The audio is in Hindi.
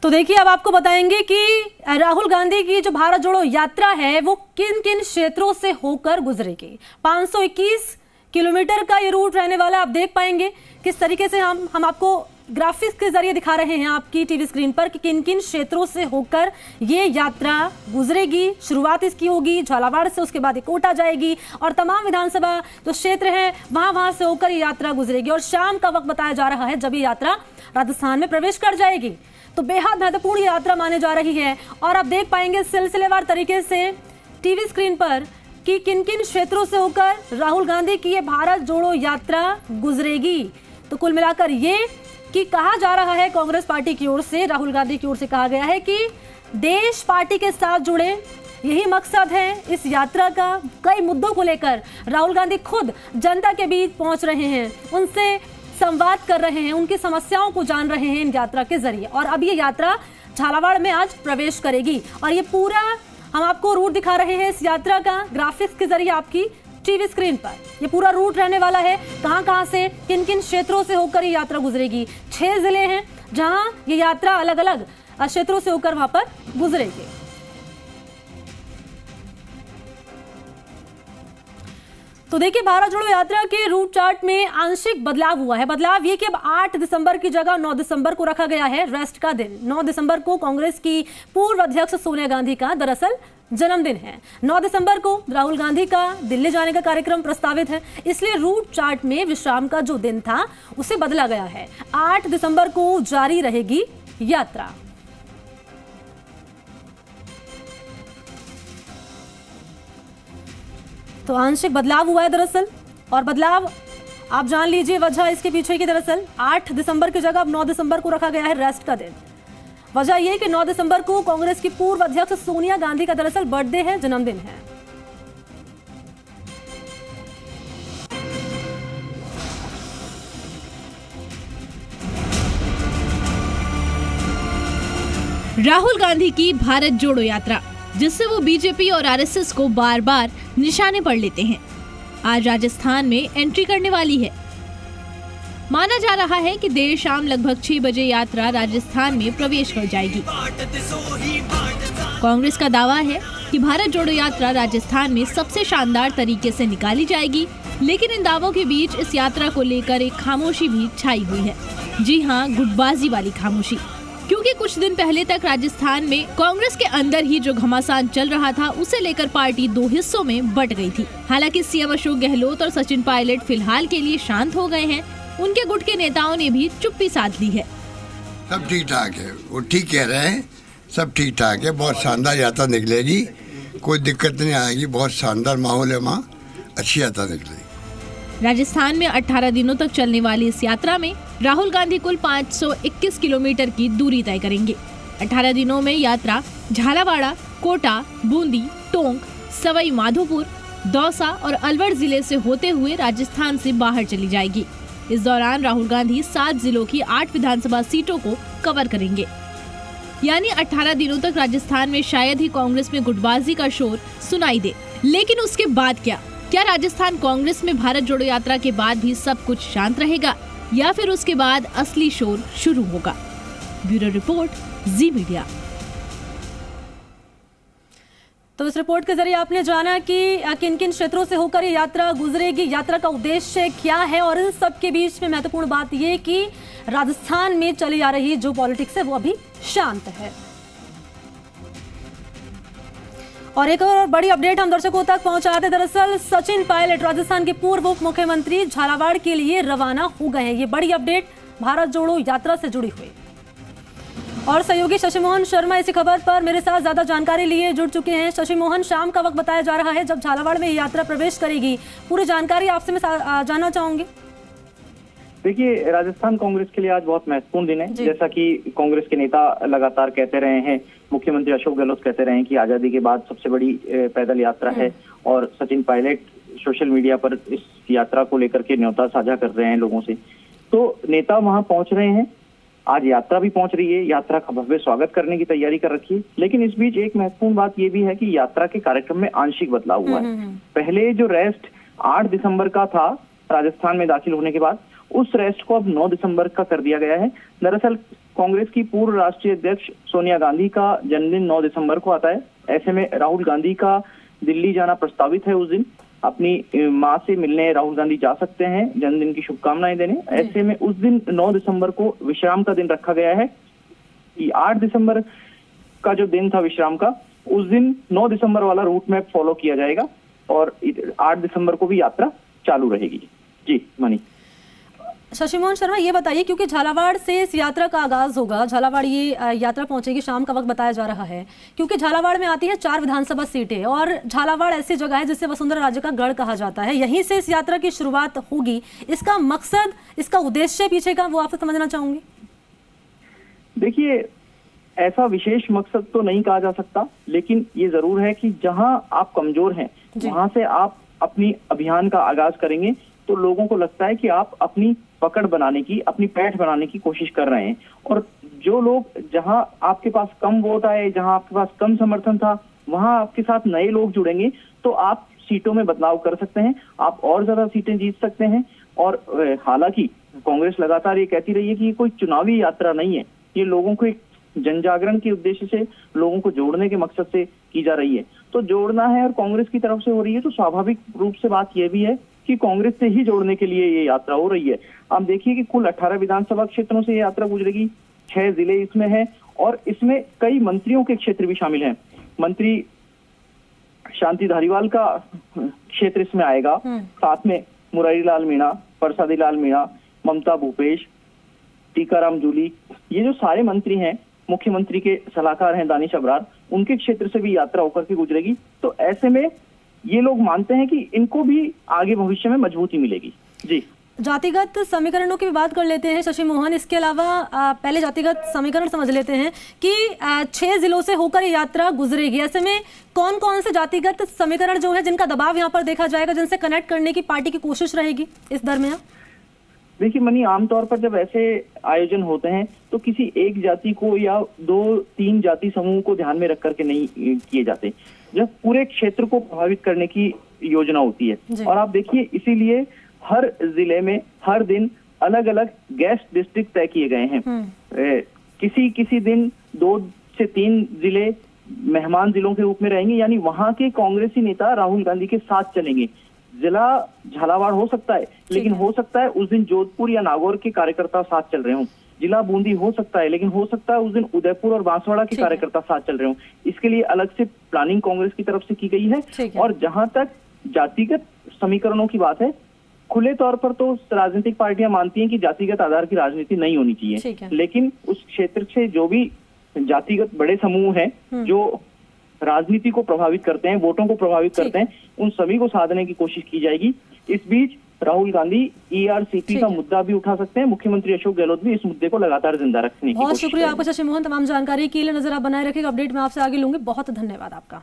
तो देखिए, अब आपको बताएंगे कि राहुल गांधी की जो भारत जोड़ो यात्रा है वो किन किन क्षेत्रों से होकर गुजरेगी। 521 किलोमीटर का ये रूट रहने वाला, आप देख पाएंगे किस तरीके से हम आपको ग्राफिक्स के जरिए दिखा रहे हैं आपकी टीवी स्क्रीन पर कि किन किन क्षेत्रों से होकर ये यात्रा गुजरेगी। शुरुआत इसकी होगी झालावाड़ से, उसके बाद ये कोटा जाएगी और तमाम विधानसभा जो क्षेत्र हैं वहां से होकर ये यात्रा गुजरेगी। और शाम का वक्त बताया जा रहा है जब ये यात्रा राजस्थान में प्रवेश कर जाएगी। तो बेहद महत्वपूर्ण यात्रा माने जा रही है और आप देख पाएंगे सिलसिलेवार तरीके से टीवी स्क्रीन पर कि किन किन क्षेत्रों से होकर राहुल गांधी की ये भारत जोड़ो यात्रा गुजरेगी। तो कुल मिलाकर ये कि कहा जा रहा है कांग्रेस पार्टी की ओर से, राहुल गांधी की ओर से कहा गया है कि देश पार्टी के साथ जुड़े, यही मकसद है इस यात्रा का। कई मुद्दों को लेकर राहुल गांधी खुद जनता के बीच पहुंच रहे हैं, उनसे संवाद कर रहे हैं, उनकी समस्याओं को जान रहे हैं इन यात्रा के जरिए। और अब ये यात्रा झालावाड़ में आज प्रवेश करेगी और ये पूरा हम आपको रूट दिखा रहे हैं इस यात्रा का ग्राफिक्स के जरिए आपकी टीवी स्क्रीन पर। ये पूरा रूट रहने वाला है, कहां से किन किन क्षेत्रों से होकर ये यात्रा गुजरेगी। 6 जिले हैं जहां ये यात्रा अलग अलग क्षेत्रों से होकर वहां पर गुजरेगी। तो देखिए, भारत जोड़ो यात्रा के रूट चार्ट में आंशिक बदलाव हुआ है। बदलाव ये कि अब 8 दिसंबर की जगह 9 दिसंबर को रखा गया है रेस्ट का दिन। 9 दिसंबर को कांग्रेस की पूर्व अध्यक्ष सोनिया गांधी का दरअसल जन्मदिन है। 9 दिसंबर को राहुल गांधी का दिल्ली जाने का कार्यक्रम प्रस्तावित है, इसलिए रूट चार्ट में विश्राम का जो दिन था उसे बदला गया है। 8 दिसंबर को जारी रहेगी यात्रा। तो आंशिक बदलाव हुआ है दरअसल, और बदलाव आप जान लीजिए वजह इसके पीछे की। दरअसल 8 दिसंबर की जगह अब 9 दिसंबर को रखा गया है रेस्ट का दिन। वजह यह कि 9 दिसंबर को कांग्रेस की पूर्व अध्यक्ष सोनिया गांधी का दरअसल बर्थडे है, जन्मदिन है। राहुल गांधी की भारत जोड़ो यात्रा, जिससे वो बीजेपी और आरएसएस को बार बार निशाने पर लेते हैं, आज राजस्थान में एंट्री करने वाली है। माना जा रहा है कि देर शाम लगभग 6 बजे यात्रा राजस्थान में प्रवेश कर जाएगी। कांग्रेस का दावा है कि भारत जोड़ो यात्रा राजस्थान में सबसे शानदार तरीके से निकाली जाएगी, लेकिन इन दावों के बीच इस यात्रा को लेकर एक खामोशी भी छाई हुई है। जी हाँ, गुटबाजी वाली खामोशी, क्योंकि कुछ दिन पहले तक राजस्थान में कांग्रेस के अंदर ही जो घमासान चल रहा था उसे लेकर पार्टी 2 हिस्सों में बट गई थी। हालांकि सीएम अशोक गहलोत और सचिन पायलट फिलहाल के लिए शांत हो गए हैं, उनके गुट के नेताओं ने भी चुप्पी साध ली है। सब ठीक ठाक है, वो ठीक कह रहे हैं, सब ठीक ठाक है। बहुत शानदार यात्रा निकलेगी, कोई दिक्कत नहीं आएगी, बहुत शानदार माहौल है वहाँ, अच्छी यात्रा निकलेगी। राजस्थान में 18 दिनों तक चलने वाली इस यात्रा में राहुल गांधी कुल 521 किलोमीटर की दूरी तय करेंगे। 18 दिनों में यात्रा झालावाड़, कोटा, बूंदी, टोंक, सवाई माधोपुर, दौसा और अलवर जिले से होते हुए राजस्थान से बाहर चली जाएगी। इस दौरान राहुल गांधी 7 जिलों की 8 विधानसभा सीटों को कवर करेंगे। यानी 18 दिनों तक राजस्थान में शायद ही कांग्रेस में गुटबाजी का शोर सुनाई दे। लेकिन उसके बाद क्या राजस्थान कांग्रेस में भारत जोड़ो यात्रा के बाद भी सब कुछ शांत रहेगा, या फिर उसके बाद असली शोर शुरू होगा? ब्यूरो रिपोर्ट, जी मीडिया। तो इस रिपोर्ट के जरिए आपने जाना कि किन किन क्षेत्रों से होकर ये यात्रा गुजरेगी, यात्रा का उद्देश्य क्या है, और इन सब के बीच में महत्वपूर्ण बात ये कि राजस्थान में चली आ रही जो पॉलिटिक्स है वो अभी शांत है। और एक और बड़ी अपडेट हम दर्शकों तक पहुंचाते। दरअसल सचिन पायलट राजस्थान के पूर्व उप मुख्यमंत्री झालावाड़ के लिए रवाना हो गए हैं। ये बड़ी अपडेट भारत जोड़ो यात्रा से जुड़ी हुई। और सहयोगी शशि मोहन शर्मा इसी खबर पर मेरे साथ ज्यादा जानकारी लिए जुड़ चुके हैं। शशि मोहन, शाम का वक्त बताया जा रहा है जब झालावाड़ में यात्रा प्रवेश करेगी, पूरी जानकारी आपसे मैं जानना चाहूंगी। देखिए, राजस्थान कांग्रेस के लिए आज बहुत महत्वपूर्ण दिन है। जैसा कि कांग्रेस के नेता लगातार कहते रहे हैं, मुख्यमंत्री अशोक गहलोत कहते रहे हैं कि आजादी के बाद सबसे बड़ी पैदल यात्रा है, और सचिन पायलट सोशल मीडिया पर इस यात्रा को लेकर के न्योता साझा कर रहे हैं लोगों से। तो नेता वहां पहुंच रहे हैं, आज यात्रा भी पहुंच रही है, यात्रा का भव्य स्वागत करने की तैयारी कर रखी है। लेकिन इस बीच एक महत्वपूर्ण बात यह भी है कि यात्रा के कार्यक्रम में आंशिक बदलाव हुआ है। पहले जो रेस्ट 8 दिसंबर का था राजस्थान में दाखिल होने के बाद, उस रेस्ट को अब 9 दिसंबर का कर दिया गया है। दरअसल कांग्रेस की पूर्व राष्ट्रीय अध्यक्ष सोनिया गांधी का जन्मदिन 9 दिसंबर को आता है। ऐसे में राहुल गांधी का दिल्ली जाना प्रस्तावित है। उस दिन अपनी मां से मिलने राहुल गांधी जा सकते हैं, जन्मदिन की शुभकामनाएं देने। ऐसे में उस दिन 9 दिसंबर को विश्राम का दिन रखा गया है कि 8 दिसंबर का जो दिन था विश्राम का, उस दिन 9 दिसंबर वाला रूट मैप फॉलो किया जाएगा और 8 दिसंबर को भी यात्रा चालू रहेगी। जी मनी। शशि मोहन शर्मा, ये बताइए, क्योंकि झालावाड़ से इस यात्रा का आगाज होगा, झालावाड़ ये यात्रा पहुंचेगी, शाम का वक्त बताया जा रहा है, क्योंकि झालावाड़ में आती है 4 विधानसभा सीटें और झालावाड़ ऐसी जगह है जिसे वसुंधरा राजे का गढ़ कहा जाता है। यहीं से इस यात्रा की शुरुआत होगी। इसका मकसद, इसका उद्देश्य पीछे का वो आपसे समझना चाहूंगी। देखिए, ऐसा विशेष मकसद तो नहीं कहा जा सकता, लेकिन ये जरूर है कि जहां आप कमजोर हैं वहां से आप अपनी अभियान का आगाज करेंगे तो लोगों को लगता है कि आप अपनी पकड़ बनाने की, अपनी पैठ बनाने की कोशिश कर रहे हैं। और जो लोग, जहां आपके पास कम वोट आए, जहां आपके पास कम समर्थन था, वहां आपके साथ नए लोग जुड़ेंगे तो आप सीटों में बदलाव कर सकते हैं, आप और ज्यादा सीटें जीत सकते हैं। और हालांकि कांग्रेस लगातार ये कहती रही है कि ये कोई चुनावी यात्रा नहीं है, ये लोगों को एक जन जागरण के उद्देश्य से, लोगों को जोड़ने के मकसद से की जा रही है। तो जोड़ना है और कांग्रेस की तरफ से हो रही है तो स्वाभाविक रूप से बात यह भी है कि कांग्रेस से ही जोड़ने के लिए ये यात्रा हो रही है। आप देखिए कि कुल 18 विधानसभा क्षेत्रों से ये यात्रा गुजरेगी, 6 जिले इसमें हैं और इसमें कई मंत्रियों के क्षेत्र भी शामिल हैं। मंत्री शांति धारीवाल का क्षेत्र इसमें आएगा, साथ में मुरारी लाल मीणा, प्रसादी लाल मीणा, ममता भूपेश, टीकाराम जूली, ये जो सारे मंत्री हैं, मुख्यमंत्री के सलाहकार हैं दानिश अबरार, उनके क्षेत्र से भी यात्रा होकर के गुजरेगी। तो ऐसे में ये लोग मानते हैं कि इनको भी आगे भविष्य में मजबूती मिलेगी। जी, जातिगत समीकरणों की भी बात कर लेते हैं शशि मोहन। इसके अलावा पहले जातिगत समीकरण समझ लेते हैं कि 6 जिलों से होकर ये यात्रा गुजरेगी। ऐसे में कौन कौन से जातिगत समीकरण जो है जिनका दबाव यहाँ पर देखा जाएगा, जिनसे कनेक्ट करने की पार्टी की कोशिश रहेगी इस दरमियान? देखिए मनी, आमतौर पर जब ऐसे आयोजन होते हैं तो किसी एक जाति को या 2-3 जाति समूह को ध्यान में रख करके नहीं किए जाते, जब पूरे क्षेत्र को प्रभावित करने की योजना होती है। और आप देखिए, इसीलिए हर जिले में हर दिन अलग अलग गेस्ट डिस्ट्रिक्ट तय किए गए हैं। किसी दिन 2 से 3 जिले मेहमान जिलों के रूप में रहेंगे, यानी वहां के कांग्रेसी नेता राहुल गांधी के साथ चलेंगे। जिला झालावाड़ हो सकता है, लेकिन हो सकता है उस दिन जोधपुर या नागौर के कार्यकर्ता साथ चल रहे हों। जिला बूंदी हो सकता है, लेकिन हो सकता है उस दिन उदयपुर और बांसवाड़ा के कार्यकर्ता साथ चल रहे हों। इसके लिए अलग से प्लानिंग कांग्रेस की तरफ से की गई है। और जहां तक जातिगत समीकरणों की बात है, खुले तौर पर तो राजनीतिक पार्टियां मानती हैं कि जातिगत आधार की राजनीति नहीं होनी चाहिए, लेकिन उस क्षेत्र से जो भी जातिगत बड़े समूह हैं जो राजनीति को प्रभावित करते हैं, वोटों को प्रभावित करते हैं, उन सभी को साधने की कोशिश की जाएगी। इस बीच राहुल गांधी ERCP का मुद्दा भी उठा सकते हैं। मुख्यमंत्री अशोक गहलोत भी इस मुद्दे को लगातार जिंदा रखने की कोशिश करेंगे। बहुत शुक्रिया आपका शशि मोहन, तमाम जानकारी के लिए नजर आप बनाए रखिएगा। अपडेट में आपसे आगे लूंगी। बहुत धन्यवाद आपका।